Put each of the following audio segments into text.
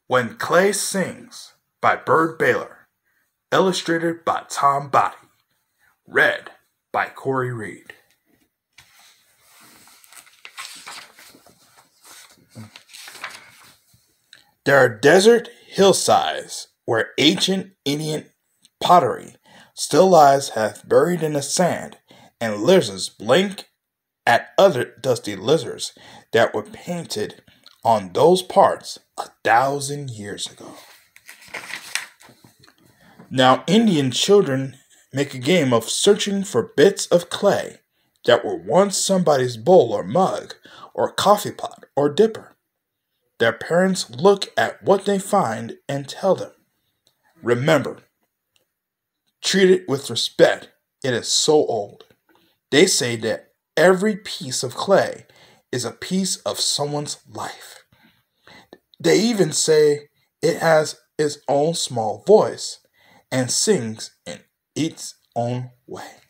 When Clay Sings by BYRD, illustrated by BAHTI, read by Corey Reed. There are desert hillsides where ancient Indian pottery still lies half buried in the sand, and lizards blink at other dusty lizards that were painted on those parts 1,000 years ago. Now Indian children make a game of searching for bits of clay that were once somebody's bowl or mug or coffee pot or dipper. Their parents look at what they find and tell them, "Remember, treat it with respect. It is so old." They say that every piece of clay is a piece of someone's life. They even say it has its own small voice and sings in its own way.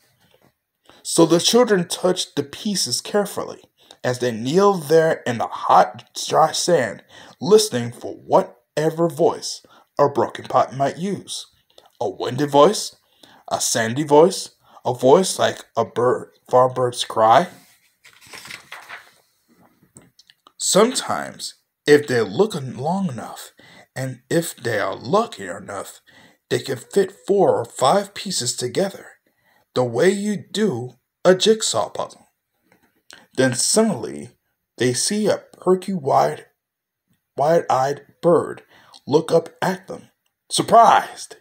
So the children touch the pieces carefully as they kneel there in the hot, dry sand, listening for whatever voice a broken pot might use. A windy voice, a sandy voice, a voice like a far bird's cry. Sometimes, if they look long enough, and if they are lucky enough, they can fit 4 or 5 pieces together, the way you do a jigsaw puzzle. Then suddenly, they see a perky, wide-eyed bird look up at them, surprised.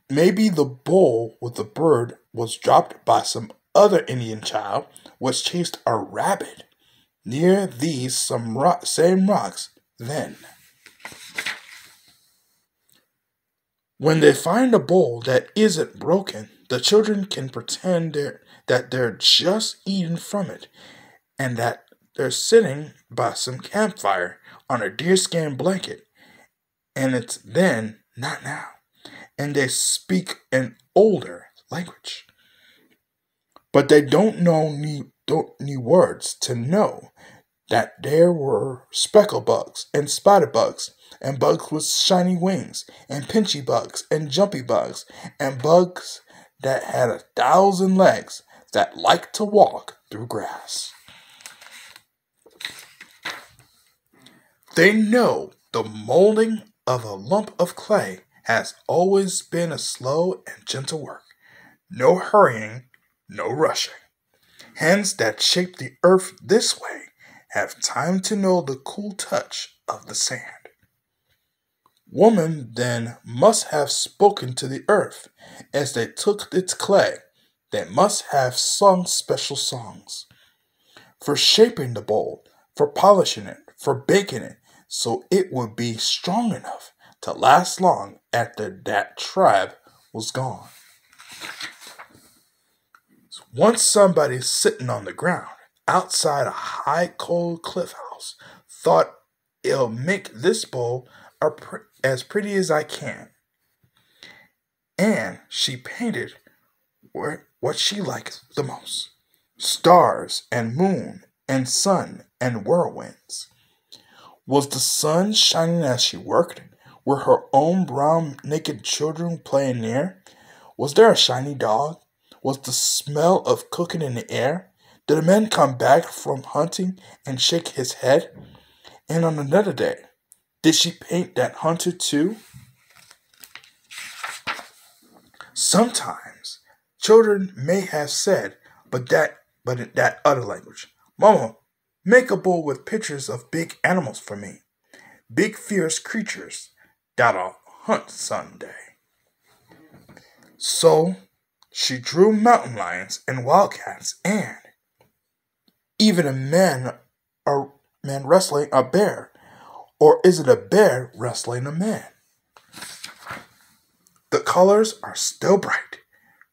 Maybe the bowl with the bird was dropped by some other Indian child which chased a rabbit near these same rocks then. When they find a bowl that isn't broken, the children can pretend that they're just eating from it and that they're sitting by some campfire on a deerskin blanket, and it's then, not now, and they speak an older language. But they don't need words to know that there were speckle bugs and spider bugs and bugs with shiny wings and pinchy bugs and jumpy bugs and bugs that had 1,000 legs that liked to walk through grass. They know the molding of a lump of clay has always been a slow and gentle work. No hurrying, no rushing. Hands that shape the earth this way have time to know the cool touch of the sand. Woman then must have spoken to the earth as they took its clay. They must have sung special songs for shaping the bowl, for polishing it, for baking it, so it would be strong enough to last long after that tribe was gone. Once somebody sitting on the ground outside a high cold cliff house thought, "It'll make this bowl as pretty as I can." And she painted what she liked the most: stars and moon and sun and whirlwinds. Was the sun shining as she worked? Were her own brown naked children playing near? Was there a shiny dog? Was the smell of cooking in the air? Did a man come back from hunting and shake his head? And on another day, did she paint that hunter too? Sometimes children may have said, but in that other language, "Mama, make a bowl with pictures of big animals for me. Big fierce creatures that'll hunt someday." So she drew mountain lions and wildcats and even a man wrestling a bear. Or is it a bear wrestling a man? The colors are still bright.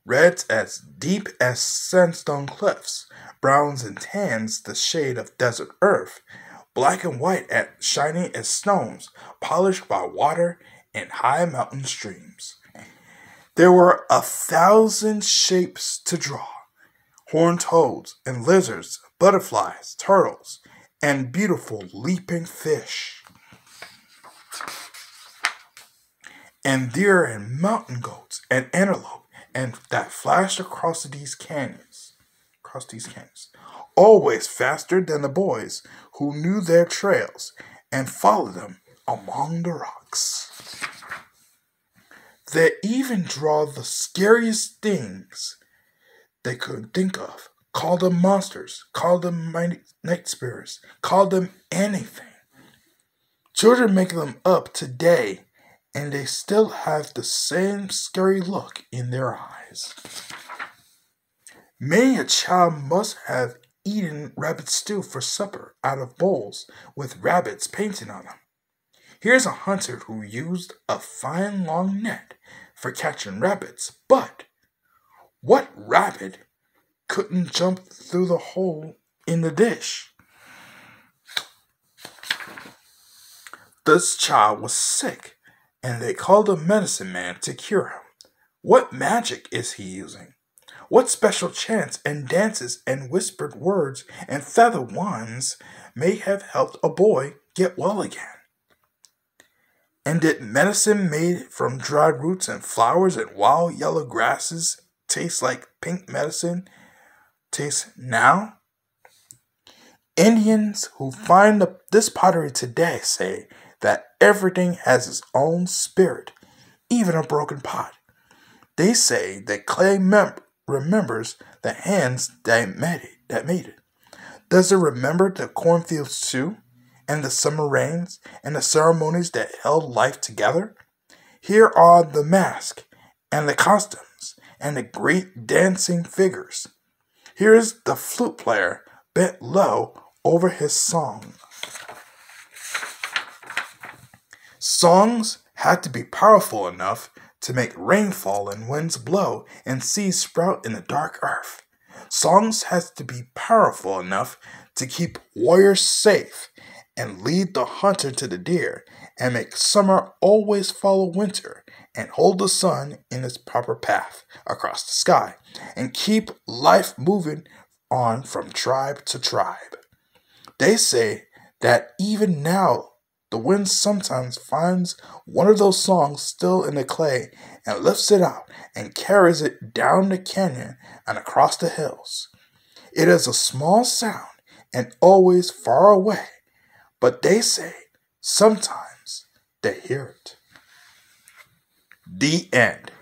Reds as deep as sandstone cliffs, browns and tans the shade of desert earth, black and white as shiny as stones, polished by water and high mountain streams. There were 1,000 shapes to draw: horned toads and lizards, butterflies, turtles, and beautiful leaping fish. and deer and mountain goats and antelope and that flashed across these canyons. Always faster than the boys who knew their trails and followed them among the rocks. They even draw the scariest things they could think of. Call them monsters, call them night spirits, call them anything. Children make them up today, and they still have the same scary look in their eyes. Many a child must have eaten rabbit stew for supper out of bowls with rabbits painted on them. Here's a hunter who used a fine long net for catching rabbits, but what rabbit couldn't jump through the hole in the dish? This child was sick, and they called a medicine man to cure him. What magic is he using? What special chants and dances and whispered words and feather wands may have helped a boy get well again? And did medicine made from dried roots and flowers and wild yellow grasses taste like pink medicine taste now? Indians who find this pottery today say that everything has its own spirit, even a broken pot. They say that clay remembers the hands that made it. Does it remember the cornfields too, and the summer rains, and the ceremonies that held life together? Here are the masks, and the costumes, and the great dancing figures. Here's the flute player bent low over his song. Songs had to be powerful enough to make rain fall and winds blow and seeds sprout in the dark earth. Songs had to be powerful enough to keep warriors safe and lead the hunter to the deer and make summer always follow winter and hold the sun in its proper path across the sky and keep life moving on from tribe to tribe. They say that even now the wind sometimes finds one of those songs still in the clay and lifts it out and carries it down the canyon and across the hills. It is a small sound and always far away, but they say sometimes they hear it. The end.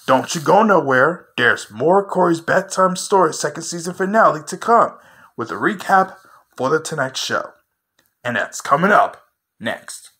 Don't you go nowhere. There's more Corey's Bedtime Stories second season finale to come with a recap for The Tonight Show. And that's coming up next.